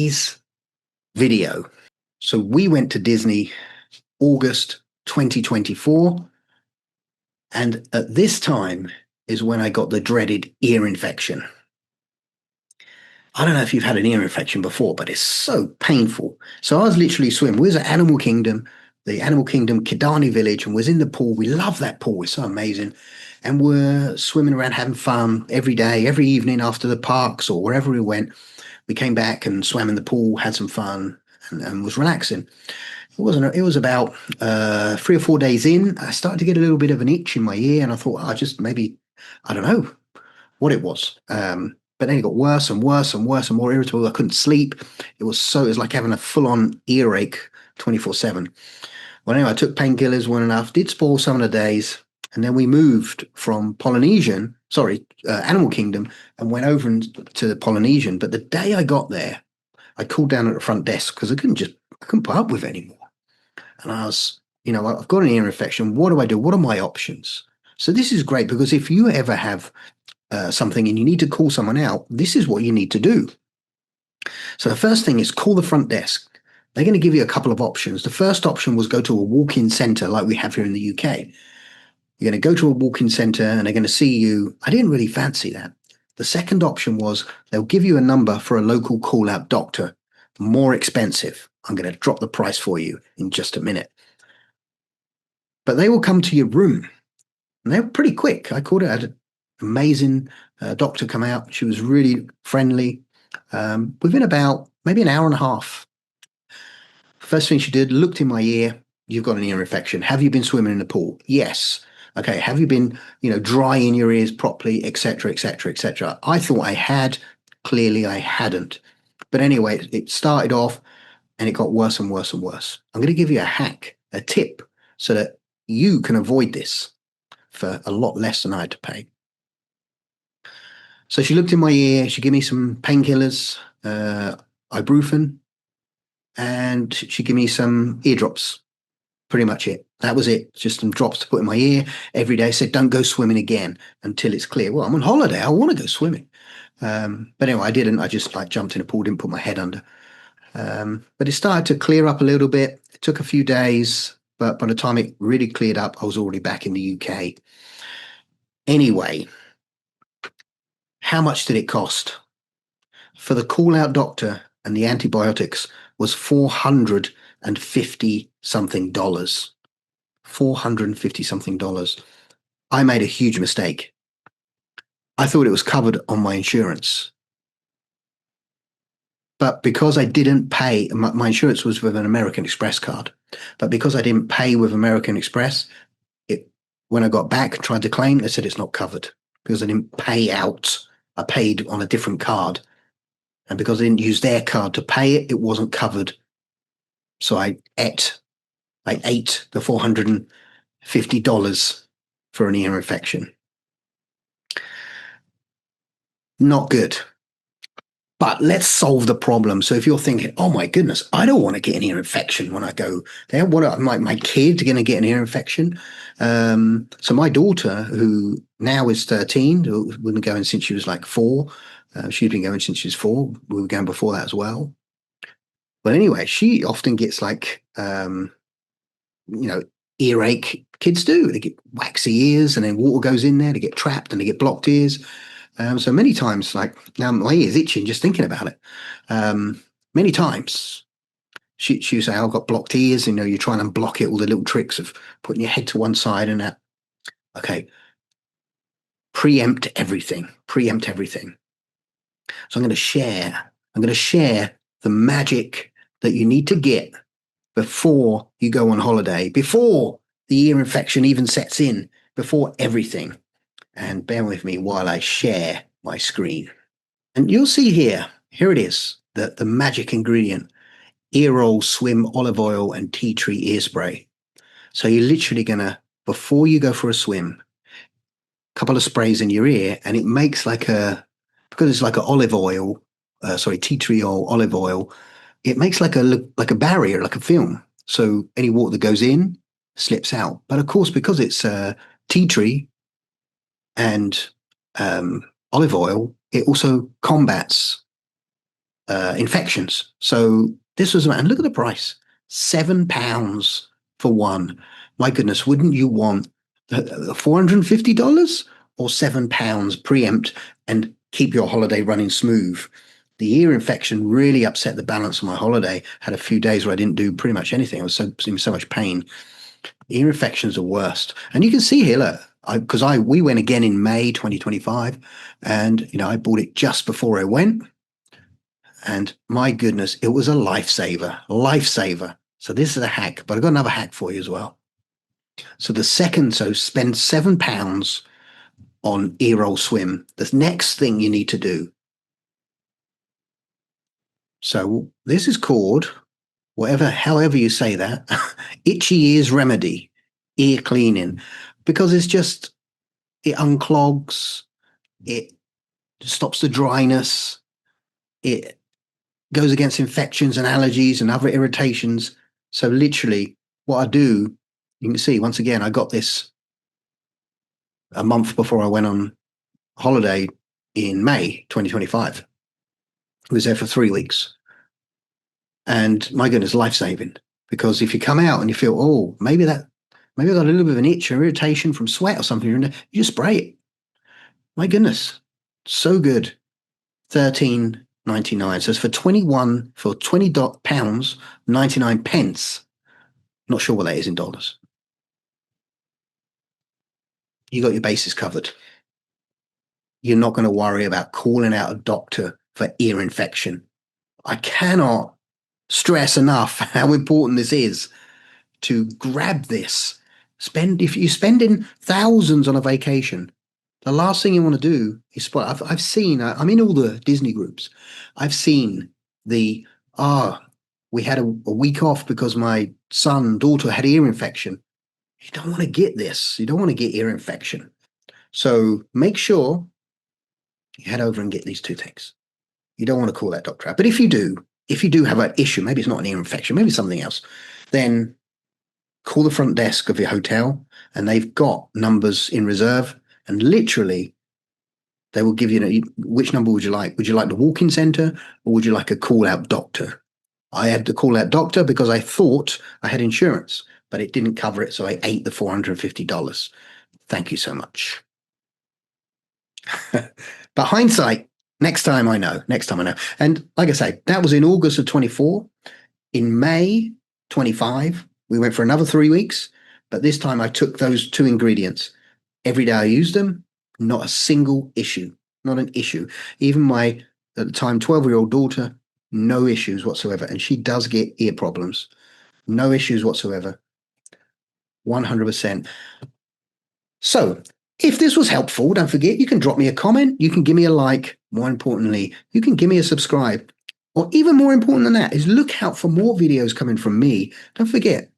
Today's video. So we went to Disney August 2024, and at this time is when I got the dreaded ear infection. I don't know if you've had an ear infection before, but it's so painful. So I was literally swimming. We was at Animal Kingdom, the Animal Kingdom Kidani Village, and was in the pool. We love that pool. It's so amazing. And we're swimming around having fun every day, every evening after the parks or wherever we went. We came back and swam in the pool, had some fun, and was relaxing. It was about 3 or 4 days in. I started to get a little bit of an itch in my ear, and I thought, I just maybe, I don't know what it was. But then it got worse and worse and worse and more irritable. I couldn't sleep. It was like having a full-on earache 24/7. Well, anyway, I took painkillers, weren't enough, did spoil some of the days, and then we moved from Animal Kingdom, and went over to the Polynesian. But the day I got there, I called down at the front desk because I couldn't put up with it anymore. And I was, I've got an ear infection. What do I do? What are my options? So this is great because if you ever have something and you need to call someone out, this is what you need to do. So the first thing is call the front desk. They're going to give you a couple of options. The first option was go to a walk-in center like we have here in the UK. You're going to go to a walk-in center and they're going to see you. I didn't really fancy that. The second option was they'll give you a number for a local call-out doctor, more expensive. I'm going to drop the price for you in just a minute. But they will come to your room, and they were pretty quick. I called it, I had an amazing doctor come out. She was really friendly. Within about maybe an hour and a half, first thing she did, looked in my ear. You've got an ear infection. Have you been swimming in the pool? Yes. Okay. Have you been, drying your ears properly, etc., etc., etc.? I thought I had. Clearly, I hadn't. But anyway, it started off, and it got worse and worse and worse. I'm going to give you a hack, a tip, so that you can avoid this for a lot less than I had to pay. So she looked in my ear. She gave me some painkillers, ibuprofen, and she gave me some eardrops. Pretty much it. That was it. Just some drops to put in my ear every day. Said, don't go swimming again until it's clear. Well, I'm on holiday. I want to go swimming. But anyway, I didn't. I just jumped in a pool, didn't put my head under. But it started to clear up a little bit. It took a few days, but by the time it really cleared up, I was already back in the UK. Anyway, how much did it cost? For the call-out doctor and the antibiotics was $450 something. $450 something. I made a huge mistake. I thought it was covered on my insurance. But because I didn't pay, my insurance was with an American Express card. But because I didn't pay with American Express, when I got back and tried to claim, they said it's not covered because I didn't pay out. I paid on a different card. And because I didn't use their card to pay it, it wasn't covered. So I ate the $450 for an ear infection. Not good. But let's solve the problem. So if you're thinking, oh my goodness, I don't want to get an ear infection when I go there. What my kid going to get an ear infection? So my daughter, who now is 13, who's been going since she was like 4. She'd been going since she was 4. We were going before that as well. But anyway, she often gets earache. Kids do. They get waxy ears, and then water goes in there. They get trapped, and they get blocked ears. So many times, now my ear's itching just thinking about it. Many times she say, I've got blocked ears. You're trying to block it, all the little tricks of putting your head to one side and that. Okay. Preempt everything. So I'm going to share the magic that you need to get before you go on holiday, before the ear infection even sets in, before everything. And bear with me while I share my screen. And you'll see here it is, the magic ingredient, ear roll, swim, olive oil, and tea tree ear spray. So you're literally going to, before you go for a swim, a couple of sprays in your ear, and it makes because it's like an olive oil, tea tree oil, olive oil, it makes like a barrier, like a film. So any water that goes in slips out. But of course, because it's tea tree and olive oil, it also combats infections. So this was, and look at the price, £7 for one. My goodness, wouldn't you want $450 or £7 preempt and keep your holiday running smooth? The ear infection really upset the balance of my holiday. Had a few days where I didn't do pretty much anything. I was in so much pain. Ear infections are worst. And you can see here, look, because we went again in May 2025, and I bought it just before I went. And my goodness, it was a lifesaver, lifesaver. So this is a hack, but I've got another hack for you as well. So spend £7 on Earroll Swim. The next thing you need to do. So this is called, however you say that, Itchy Ears Remedy, ear cleaning, because it unclogs, it stops the dryness, it goes against infections and allergies and other irritations. So literally what I do, you can see, once again, I got this a month before I went on holiday in May 2025. I was there for 3 weeks. And my goodness, life-saving. Because if you come out and you feel, oh, maybe I got a little bit of an itch or irritation from sweat or something, you just spray it. My goodness, so good. £13.99. So it's for £20 99 pence. Not sure what that is in dollars. You got your bases covered. You're not going to worry about calling out a doctor for ear infection. I cannot stress enough how important this is to grab this. If you're spending thousands on a vacation, the last thing you want to do is spoil. I've seen, I'm in all the Disney groups. I've seen we had a week off because my daughter had ear infection. You don't want to get this. You don't want to get ear infection. So make sure you head over and get these two things. You don't want to call that doctor out. But if you do have an issue, maybe it's not an ear infection, maybe something else, then call the front desk of your hotel and they've got numbers in reserve, and literally they will give you, which number would you like? Would you like the walk-in center or would you like a call-out doctor? I had the call-out doctor because I thought I had insurance, but it didn't cover it, so I ate the $450. Thank you so much. But hindsight, next time I know. And like I say, that was in August of 24. In May 25, we went for another 3 weeks, but this time I took those two ingredients. Every day I used them, not a single issue, not an issue. Even my, at the time, 12-year-old daughter, no issues whatsoever. And she does get ear problems. No issues whatsoever. 100%. So if this was helpful, don't forget, you can drop me a comment. You can give me a like. More importantly, you can give me a subscribe. Or even more important than that is look out for more videos coming from me. Don't forget,